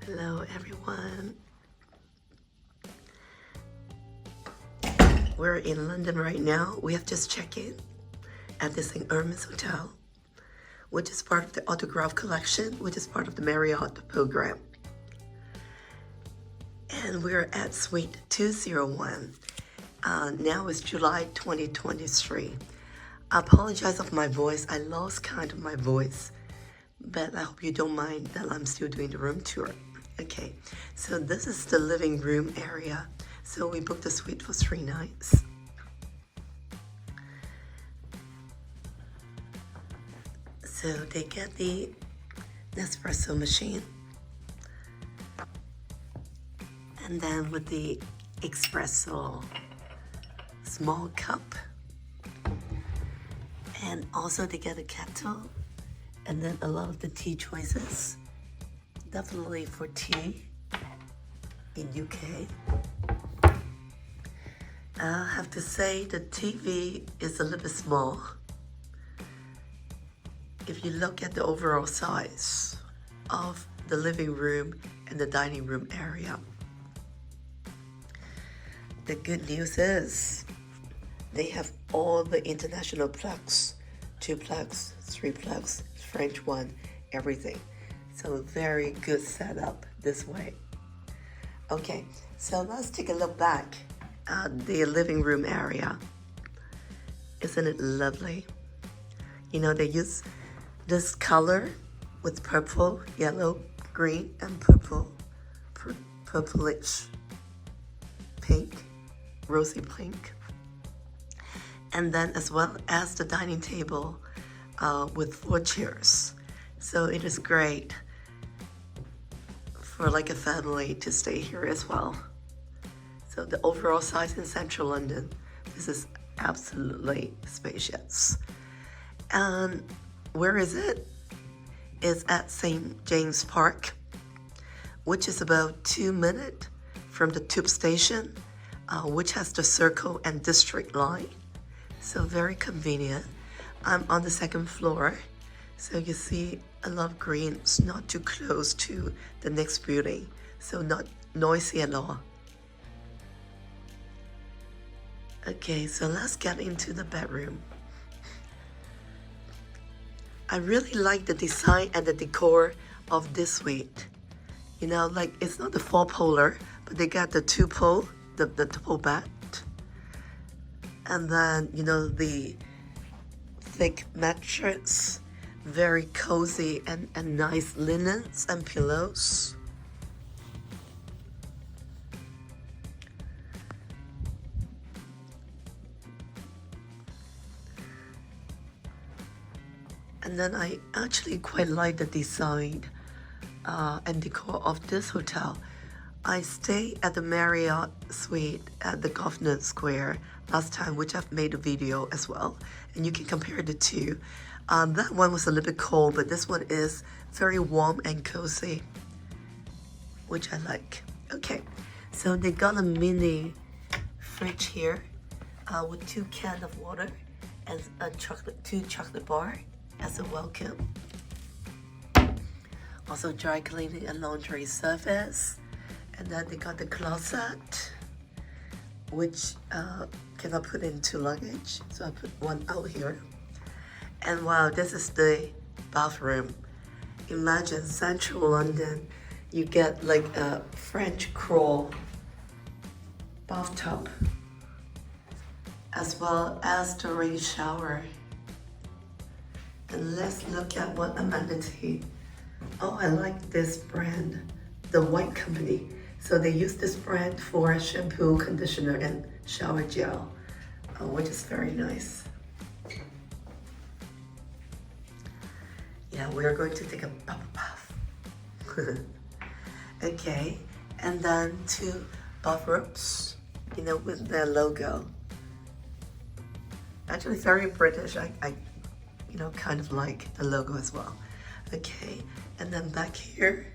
Hello everyone. We're in London right now. We have just checked in at this Ermin's hotel, which is part of the autograph collection, which is part of the Marriott program. And we're at suite 201. Now it's July 2023. I apologize of my voice. I lost kind of my voice, but I hope you don't mind that I'm still doing the room tour. Okay, so this is the living room area. So we booked a suite for 3 nights. So they get the Nespresso machine. And then with the espresso small cup. And also they get a kettle. And then a lot of the tea choices. Definitely for tea in UK. I have to say the TV is a little bit small. If you look at the overall size of the living room and the dining room area. The good news is they have all the international plugs, 2 plugs, 3 plugs, French one, everything. So very good setup this way. Okay, so let's take a look back at the living room area. Isn't it lovely? You know, they use this color with purple, yellow, green, and purplish pink, rosy pink. And then as well as the dining table with 4 chairs. So it is great for like a family to stay here as well. So the overall size in central London, this is absolutely spacious. And where is it? It's at St. James Park, which is about 2 minutes from the tube station, which has the Circle and District line. So very convenient. I'm on the 2nd floor. So you see a lot of greens, not too close to the next building. So not noisy at all. Okay, so let's get into the bedroom. I really like the design and the decor of this suite. You know, like it's not the 4-polar, but they got the 2-pole, the double bed. And then, you know, the thick mattress, very cozy and nice linens and pillows. And then I actually quite like the design and decor of this hotel. I stayed at the Marriott suite at the Grosvenor Square last time, which I've made a video as well. And you can compare the two. That one was a little bit cold, but this one is very warm and cozy, which I like. Okay, so they got a mini fridge here with 2 cans of water and a 2 chocolate bar as a welcome. Also dry cleaning and laundry service. And then they got the closet, which cannot put into luggage. So I put one out here. And wow, this is the bathroom. Imagine central London, you get like a French crawl bathtub, as well as the rain shower. And let's look at what amenity. Oh, I like this brand, the White Company. So they use this brand for shampoo, conditioner, and shower gel, which is very nice. Yeah, we are going to take a bubble bath. Okay, and then 2 bathrooms, you know, with their logo. Actually, very British. I you know, kind of like the logo as well. Okay, and then back here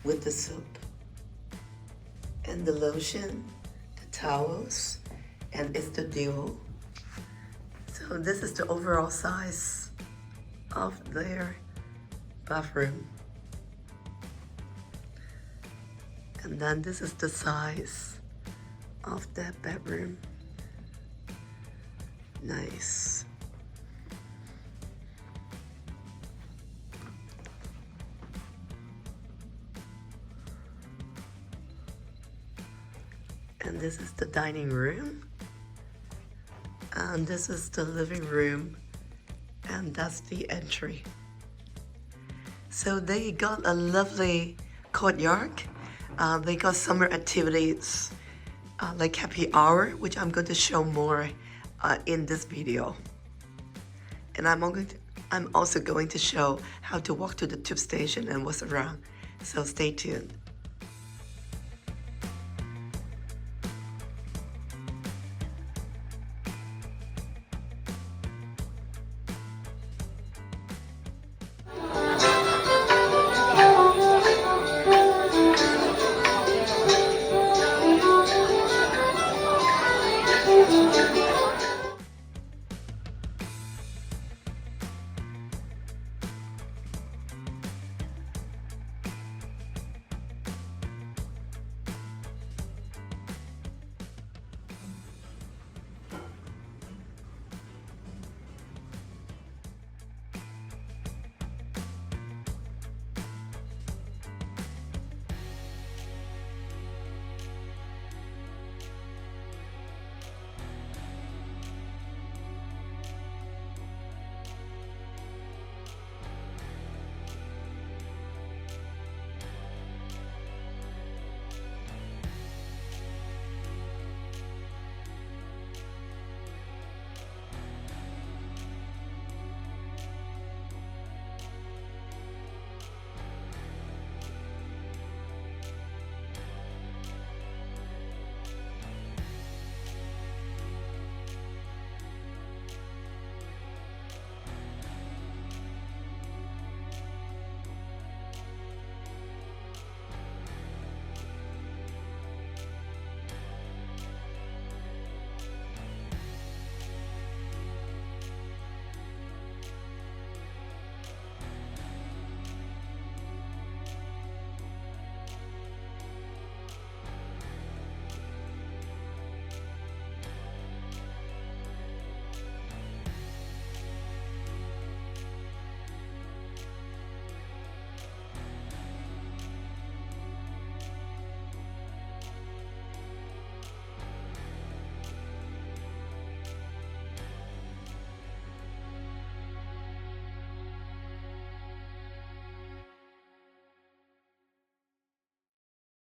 with the soap and the lotion, the towels, and it's the duo. So this is the overall size of their bathroom. And then this is the size of that bedroom. Nice. And this is the dining room. And this is the living room. And that's the entry. So they got a lovely courtyard. They got summer activities like happy hour, which I'm going to show more in this video. And I'm also going to show how to walk to the tube station and what's around. So stay tuned.